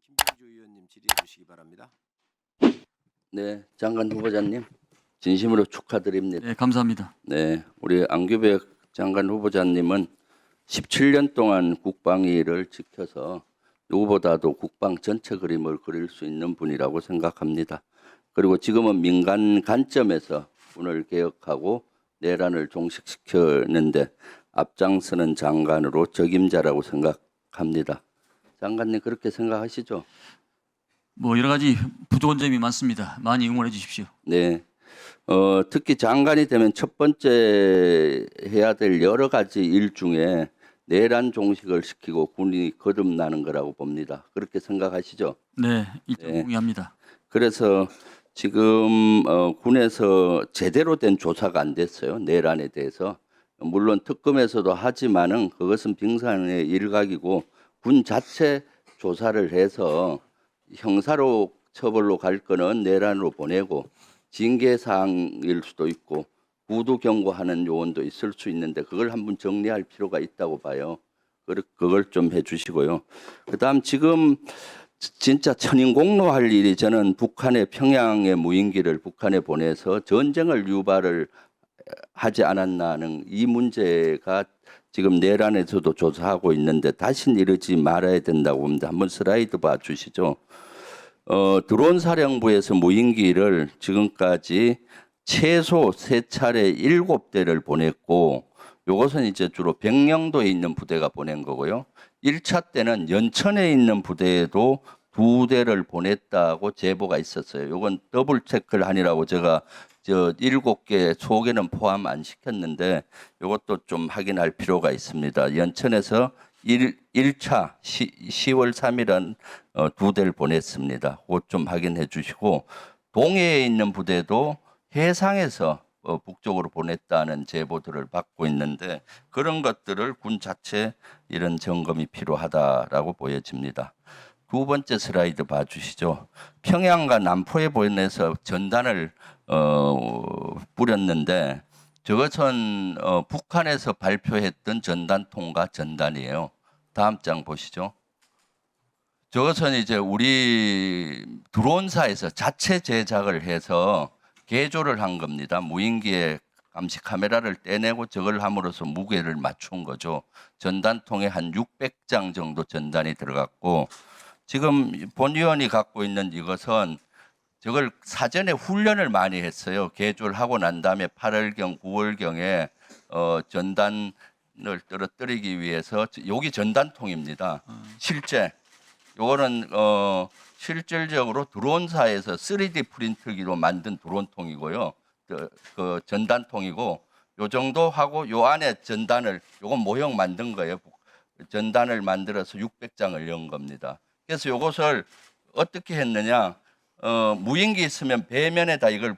김병주 의원님 질의해 주시기 바랍니다. 네, 장관 후보자님 진심으로 축하드립니다. 네, 감사합니다. 네, 우리 안규백 장관 후보자님은 17년 동안 국방위를 지켜서 누구보다도 국방 전체 그림을 그릴 수 있는 분이라고 생각합니다. 그리고 지금은 민간 관점에서 군을 개혁하고 내란을 종식시켰는데 앞장서는 장관으로 적임자라고 생각합니다. 장관님 그렇게 생각하시죠? 뭐 여러 가지 부족한 점이 많습니다. 많이 응원해 주십시오. 네. 특히 장관이 되면 첫 번째 해야 될 여러 가지 일 중에 내란 종식을 시키고 군이 거듭나는 거라고 봅니다. 그렇게 생각하시죠? 네, 일단 네. 동의합니다. 그래서 지금 군에서 제대로 된 조사가 안 됐어요. 내란에 대해서. 물론 특검에서도 하지만은 그것은 빙산의 일각이고 군 자체 조사를 해서 형사로 처벌로 갈 거는 내란으로 보내고 징계 사항일 수도 있고 구두 경고하는 요원도 있을 수 있는데 그걸 한번 정리할 필요가 있다고 봐요. 그걸 좀 해주시고요. 그다음 지금 진짜 천인공노할 일이 저는 북한의 평양의 무인기를 북한에 보내서 전쟁을 유발을 하지 않았나는 이 문제가 지금 내란에서도 조사하고 있는데 다시는 이러지 말아야 된다고 봅니다. 한번 슬라이드 봐주시죠. 드론 사령부에서 무인기를 지금까지 최소 3차례 7대를 보냈고 이것은 이제 주로 백령도에 있는 부대가 보낸 거고요. 1차 때는 연천에 있는 부대에도 2대를 보냈다고 제보가 있었어요. 이건 더블 체크를 하니라고 제가 7개 소개는 포함 안 시켰는데 이것도 좀 확인할 필요가 있습니다. 연천에서 1차 10월 3일은 2대를 보냈습니다. 그것 좀 확인해 주시고 동해에 있는 부대도 해상에서 북쪽으로 보냈다는 제보들을 받고 있는데 그런 것들을 군 자체 이런 점검이 필요하다라고 보여집니다. 두 번째 슬라이드 봐주시죠. 평양과 남포에 보내서 전단을 뿌렸는데 저것은 북한에서 발표했던 전단통과 전단이에요. 다음 장 보시죠. 저것은 이제 우리 드론사에서 자체 제작을 해서 개조를 한 겁니다. 무인기에 감시 카메라를 떼내고 저걸 함으로써 무게를 맞춘 거죠. 전단통에 한 600장 정도 전단이 들어갔고 지금 본 의원이 갖고 있는 이것은 저걸 사전에 훈련을 많이 했어요. 개조를 하고 난 다음에 8월경, 9월경에 전단을 떨어뜨리기 위해서 여기 전단통입니다. 실제 요거는 실질적으로 드론사에서 3D 프린터기로 만든 드론통이고요. 그 전단통이고 요 정도 하고 요 안에 전단을 요건 모형 만든 거예요. 전단을 만들어서 600장을 연 겁니다. 그래서 요것을 어떻게 했느냐? 무인기 있으면 배면에다 이걸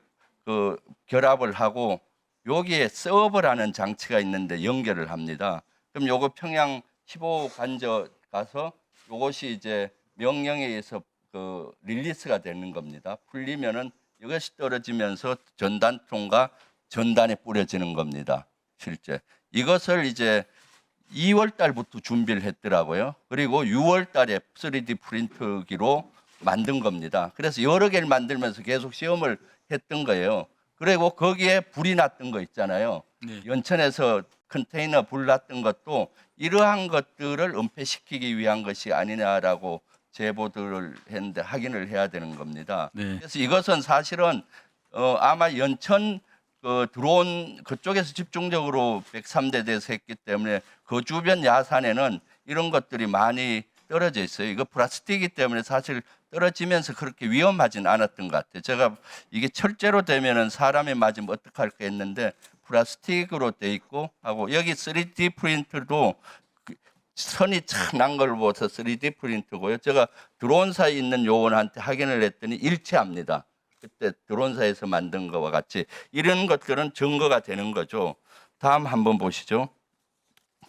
결합을 하고 여기에 서버라는 장치가 있는데 연결을 합니다. 그럼 요거 평양 15 관저 가서 요것이 이제 명령에 의해서 릴리스가 되는 겁니다. 풀리면은 이것이 떨어지면서 전단통과 전단에 뿌려지는 겁니다. 실제 이것을 이제 2월 달부터 준비를 했더라고요. 그리고 6월 달에 3D 프린터기로 만든 겁니다. 그래서 여러 개를 만들면서 계속 시험을 했던 거예요. 그리고 거기에 불이 났던 거 있잖아요. 네. 연천에서 컨테이너 불 났던 것도 이러한 것들을 은폐시키기 위한 것이 아니냐라고 제보들을 했는데 확인을 해야 되는 겁니다. 네. 그래서 이것은 사실은 아마 연천 드론 그쪽에서 집중적으로 103대 대에서 했기 때문에 그 주변 야산에는 이런 것들이 많이 떨어져 있어요. 이거 플라스틱이기 때문에 사실 떨어지면서 그렇게 위험하진 않았던 것 같아요. 제가 이게 철제로 되면은 사람이 맞으면 어떡할까 했는데 플라스틱으로 돼 있고 하고 여기 3D 프린터도 선이 참 난 걸 보아서 3D 프린터고요. 제가 드론사에 있는 요원한테 확인을 했더니 일치합니다. 그때 드론사에서 만든 것과 같이 이런 것들은 증거가 되는 거죠. 다음 한번 보시죠.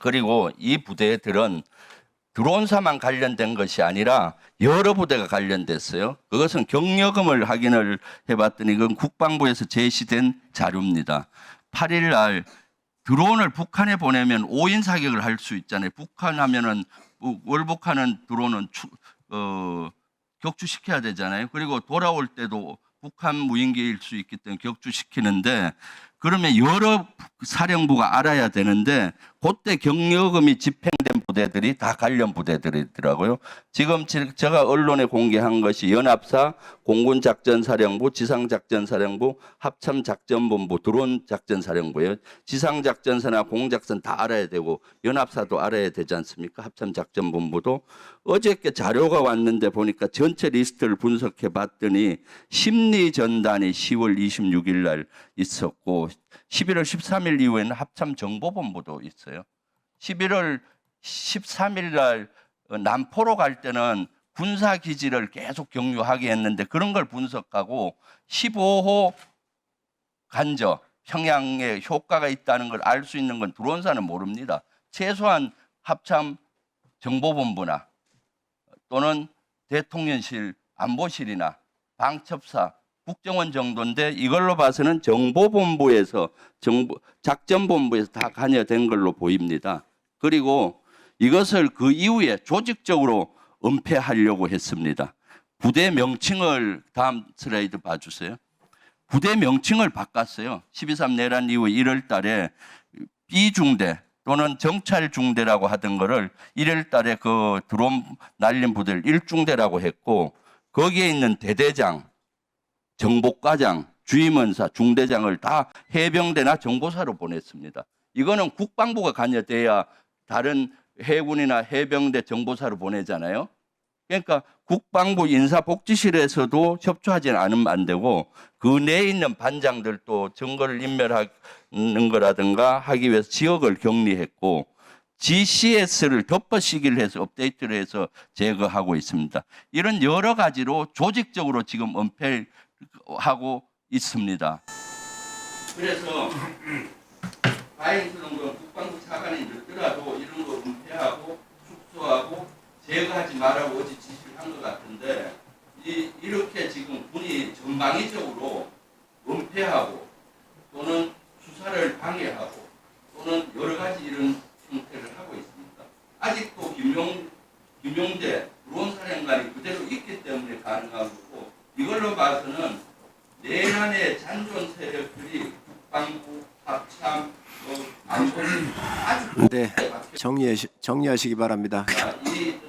그리고 이 부대들은 드론사만 관련된 것이 아니라 여러 부대가 관련됐어요. 그것은 경력금을 확인을 해봤더니 이건 국방부에서 제시된 자료입니다. 8일 날 드론을 북한에 보내면 5인 사격을 할 수 있잖아요. 북한 하면은 월북하는 드론은 격추시켜야 되잖아요. 그리고 돌아올 때도 북한 무인기일 수 있기 때문에 격추시키는데 그러면 여러 사령부가 알아야 되는데 그때 경력금이 집행된 부대들이 다 관련 부대들이더라고요. 지금 제가 언론에 공개한 것이 연합사, 공군작전사령부, 지상작전사령부, 합참작전본부, 드론작전사령부예요. 지상작전사나 공작선 다 알아야 되고 연합사도 알아야 되지 않습니까? 합참작전본부도. 어저께 자료가 왔는데 보니까 전체 리스트를 분석해 봤더니 심리전단이 10월 26일 날 있었고 11월 13일 이후에는 합참정보본부도 있어요. 11월 13일 날 남포로 갈 때는 군사기지를 계속 경유하게 했는데 그런 걸 분석하고 15호 간접 평양에 효과가 있다는 걸 알 수 있는 건 드론사는 모릅니다. 최소한 합참 정보본부나 또는 대통령실 안보실이나 방첩사 국정원 정도인데 이걸로 봐서는 정보본부에서 작전본부에서 다 관여된 걸로 보입니다. 그리고 이것을 그 이후에 조직적으로 은폐하려고 했습니다. 부대 명칭을 다음 슬라이드 봐주세요. 부대 명칭을 바꿨어요. 12.3 내란 이후 1월 달에 B중대 또는 정찰중대라고 하던 거를 1월 달에 그 드론 날린 부대를 1중대라고 했고 거기에 있는 대대장, 정보과장, 주임원사, 중대장을 다 해병대나 정보사로 보냈습니다. 이거는 국방부가 관여돼야 다른 해군이나 해병대 정보사로 보내잖아요. 그러니까 국방부 인사복지실에서도 협조하지 않으면 안 되고 그 내에 있는 반장들도 증거를 인멸하는 거라든가 하기 위해서 지역을 격리했고 GCS를 덮어씌기를 해서 업데이트를 해서 제거하고 있습니다. 이런 여러 가지로 조직적으로 지금 은폐하고 있습니다. 그래서 다행스러운 건 국방부 차관이 늦더라도 이런 거 은폐하고 축소하고 제거하지 말라고 어제 지시를 한 것 같은데 이렇게 지금 군이 전방위적으로 은폐하고 또는 수사를 방해하고 또는 여러 가지 이런 형태를 하고 있습니다. 아직도 김용대 드론사령관이 그대로 있기 때문에 가능한 거고 이걸로 봐서는 내란의 잔존 세력들이 국방부, 합참, 안보실 아주 네, 정리하시기 바랍니다.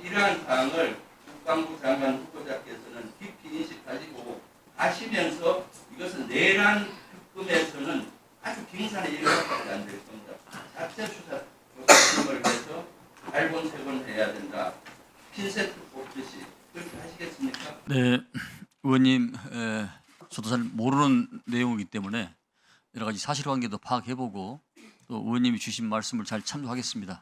이러한 사항을 국방부 장관 후보자께서는 깊이 인식하시고 하시면서 이것은 내란 특검에서는 아주 빙산의 일각밖에 안 될 겁니다. 자체 수사 조사을 해서 발본색원 해야 된다. 핀세트 뽑듯이 그렇게 하시겠습니까? 네, 의원님, 저도 잘 모르는 내용이기 때문에 여러 가지 사실관계도 파악해보고 또 의원님이 주신 말씀을 잘 참조하겠습니다.